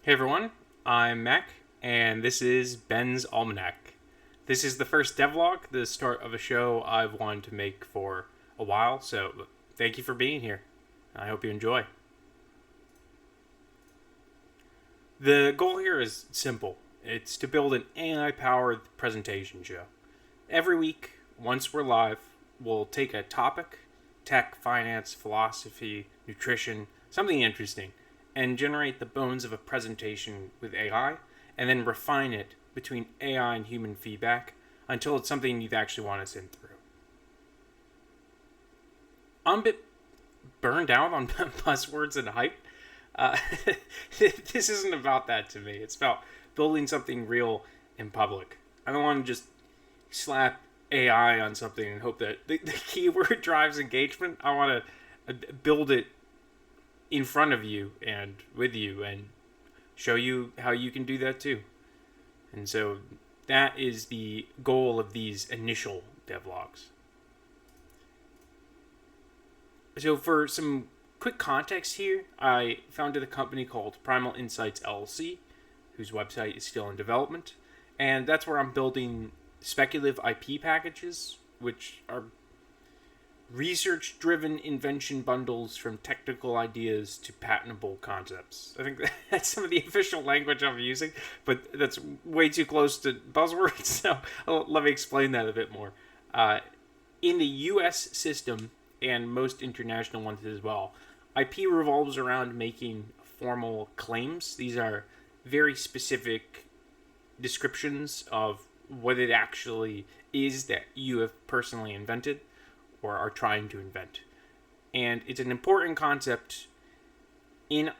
Hey everyone, I'm Mac, and this is Ben's Almanac. This is the first devlog, the start of a show I've wanted to make for a while, so thank you for being here. I hope you enjoy. The goal here is simple. It's to build an AI-powered presentation show. Every week, once we're live, we'll take a topic, tech, finance, philosophy, nutrition, something interesting, and generate the bones of a presentation with AI, and then refine it between AI and human feedback until it's something you'd actually want to send through. I'm a bit burned out on buzzwords and hype. Uh, this isn't about that to me. It's about building something real in public. I don't want to just slap AI on something and hope that the keyword drives engagement. I want to build it in front of you and with you and show you how you can do that too. And so that is the goal of these initial devlogs. So for some quick context here, I founded a company called Primal Insights LLC, whose website is still in development, and that's where I'm building speculative IP packages, which are research-driven invention bundles from technical ideas to patentable concepts. I think that's some of the official language I'm using, but that's way too close to buzzwords, so let me explain that a bit more. In the U.S. system, and most international ones as well, IP revolves around making formal claims. These are very specific descriptions of what it actually is that you have personally invented or are trying to invent. And it's an important concept in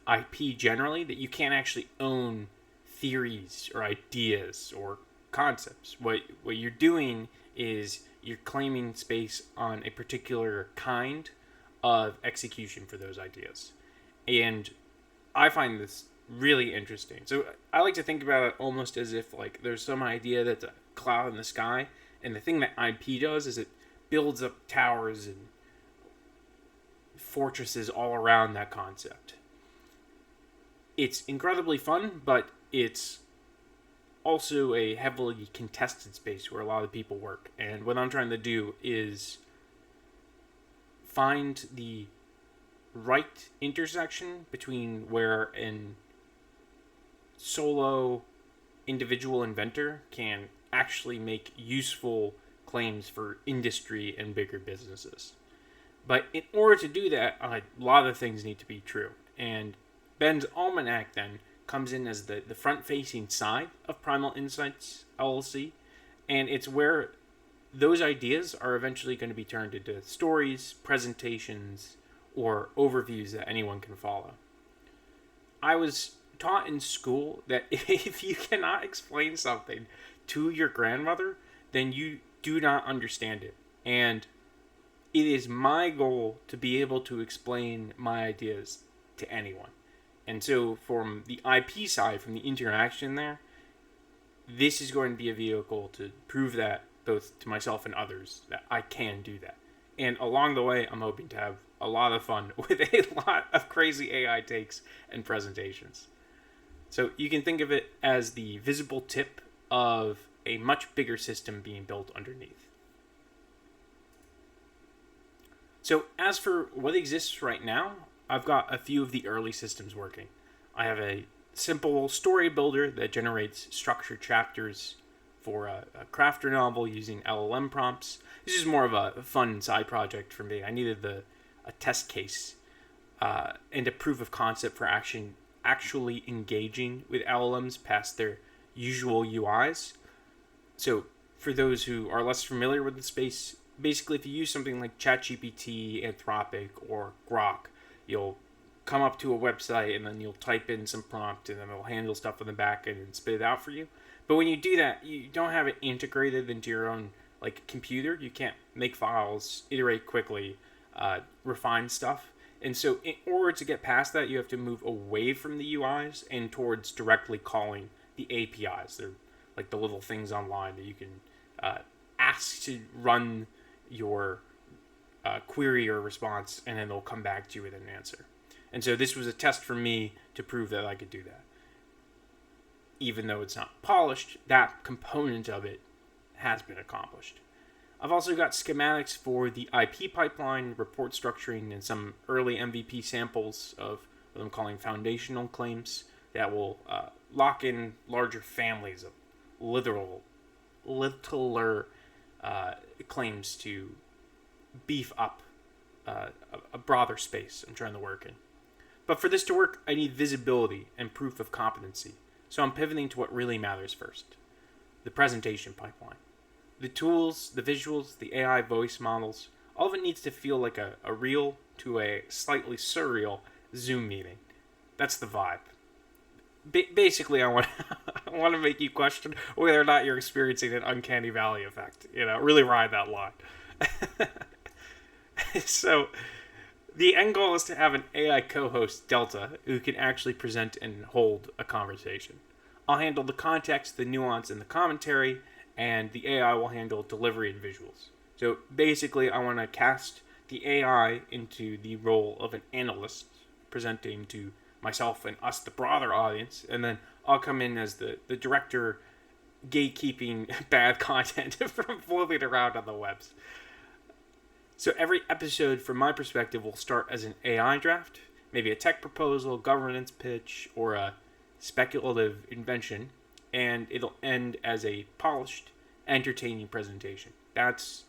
IP generally that you can't actually own theories or ideas or concepts. What you're doing is you're claiming space on a particular kind of execution for those ideas. And I find this really interesting. So I like to think about it almost as if like there's some idea that's a cloud in the sky, and the thing that IP does is it builds up towers and fortresses all around that concept. It's incredibly fun, but it's also a heavily contested space where a lot of people work. And what I'm trying to do is find the right intersection between where an solo individual inventor can actually make useful claims for industry and bigger businesses. But in order to do that, a lot of things need to be true. And Ben's Almanac then comes in as the front-facing side of Primal Insights LLC, and it's where those ideas are eventually going to be turned into stories, presentations, or overviews that anyone can follow. I was taught in school that if you cannot explain something to your grandmother, then you do not understand it. And it is my goal to be able to explain my ideas to anyone. And so from the IP side, from the interaction there, this is going to be a vehicle to prove that both to myself and others that I can do that. And along the way, I'm hoping to have a lot of fun with a lot of crazy AI takes and presentations. So you can think of it as the visible tip of a much bigger system being built underneath. So as for what exists right now, I've got a few of the early systems working. I have a simple story builder that generates structured chapters for a crafter novel using LLM prompts. This is more of a fun side project for me. I needed a test case and a proof of concept for actually engaging with LLMs past their usual UIs. So for those who are less familiar with the space, basically if you use something like ChatGPT, Anthropic, or Grok, you'll come up to a website and then you'll type in some prompt and then it'll handle stuff on the back end and spit it out for you. But when you do that, you don't have it integrated into your own like computer. You can't make files, iterate quickly, refine stuff. And so in order to get past that, you have to move away from the UIs and towards directly calling the APIs. They're like the little things online that you can ask to run your query or response, and then they'll come back to you with an answer. And so this was a test for me to prove that I could do that. Even though it's not polished, that component of it has been accomplished. I've also got schematics for the IP pipeline, report structuring, and some early MVP samples of what I'm calling foundational claims that will lock in larger families of littler claims to beef up a broader space I'm trying to work in. But for this to work, I need visibility and proof of competency. So I'm pivoting to what really matters first: the presentation pipeline. The tools, the visuals, the AI voice models, all of it needs to feel like a real to a slightly surreal Zoom meeting. That's the vibe. Basically, I want to make you question whether or not you're experiencing an uncanny valley effect. Really ride that line. So, the end goal is to have an AI co-host, Delta, who can actually present and hold a conversation. I'll handle the context, the nuance, and the commentary, and the AI will handle delivery and visuals. So basically, I want to cast the AI into the role of an analyst, presenting to myself and us, the broader audience, and then I'll come in as the director, gatekeeping bad content from floating around on the webs. So every episode, from my perspective, will start as an AI draft, maybe a tech proposal, governance pitch, or a speculative invention, and it'll end as a polished, entertaining presentation. That's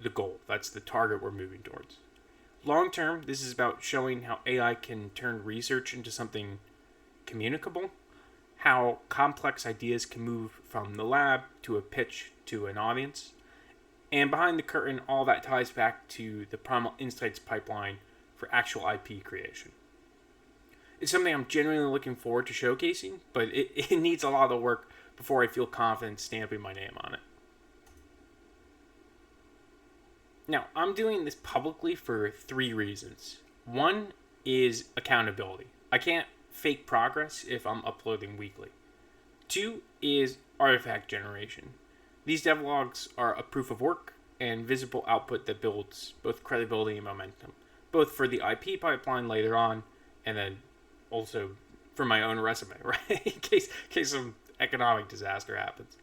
the goal. That's the target we're moving towards. Long term, this is about showing how AI can turn research into something communicable, how complex ideas can move from the lab to a pitch to an audience. And behind the curtain, all that ties back to the Primal Insights pipeline for actual IP creation. It's something I'm genuinely looking forward to showcasing, but it needs a lot of work before I feel confident stamping my name on it. Now, I'm doing this publicly for 3 reasons. One is accountability. I can't fake progress if I'm uploading weekly. 2 is artifact generation. These devlogs are a proof of work and visible output that builds both credibility and momentum, both for the IP pipeline later on, and then also for my own resume, right? in case some economic disaster happens.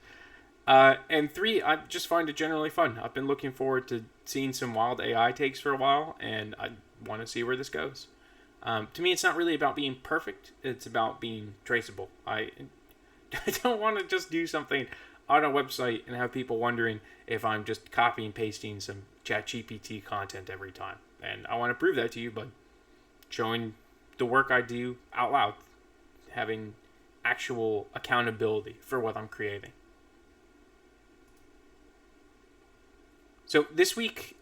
And 3, I just find it generally fun. I've been looking forward to seeing some wild AI takes for a while, and I want to see where this goes. To me, it's not really about being perfect. It's about being traceable. I don't want to just do something on a website and have people wondering if I'm just copy and pasting some ChatGPT content every time. And I want to prove that to you by showing the work I do out loud, having actual accountability for what I'm creating. So this week,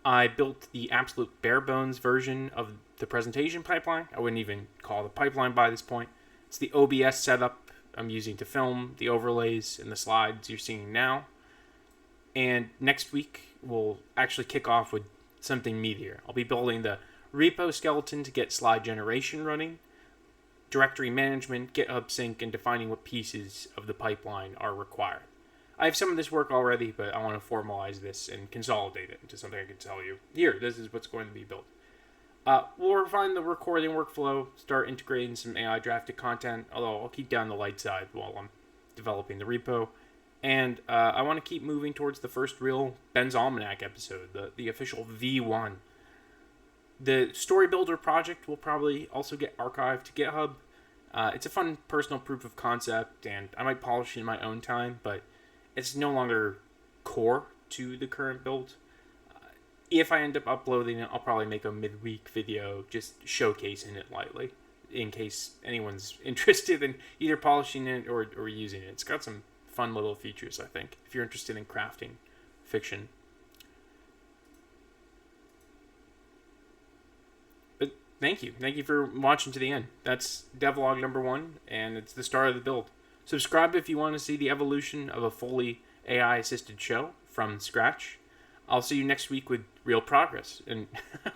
I built the absolute bare bones version of the presentation pipeline. I wouldn't even call it a pipeline by this point. It's the OBS setup I'm using to film, the overlays, and the slides you're seeing now. And next week, we'll actually kick off with something meatier. I'll be building the repo skeleton to get slide generation running, directory management, GitHub sync, and defining what pieces of the pipeline are required. I have some of this work already, but I want to formalize this and consolidate it into something I can tell you. Here, this is what's going to be built. We'll refine the recording workflow, start integrating some AI drafted content, although I'll keep down the light side while I'm developing the repo. And I want to keep moving towards the first real Ben's Almanac episode, the official V1. The Story Builder project will probably also get archived to GitHub. It's a fun personal proof of concept, and I might polish it in my own time, but it's no longer core to the current build. If I end up uploading it, I'll probably make a midweek video just showcasing it lightly in case anyone's interested in either polishing it or using it. It's got some fun little features, I think, if you're interested in crafting fiction. But thank you. Thank you for watching to the end. That's devlog number 1, and it's the start of the build. Subscribe if you want to see the evolution of a fully AI-assisted show from scratch. I'll see you next week with real progress and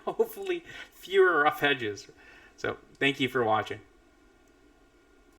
hopefully fewer rough edges. So thank you for watching.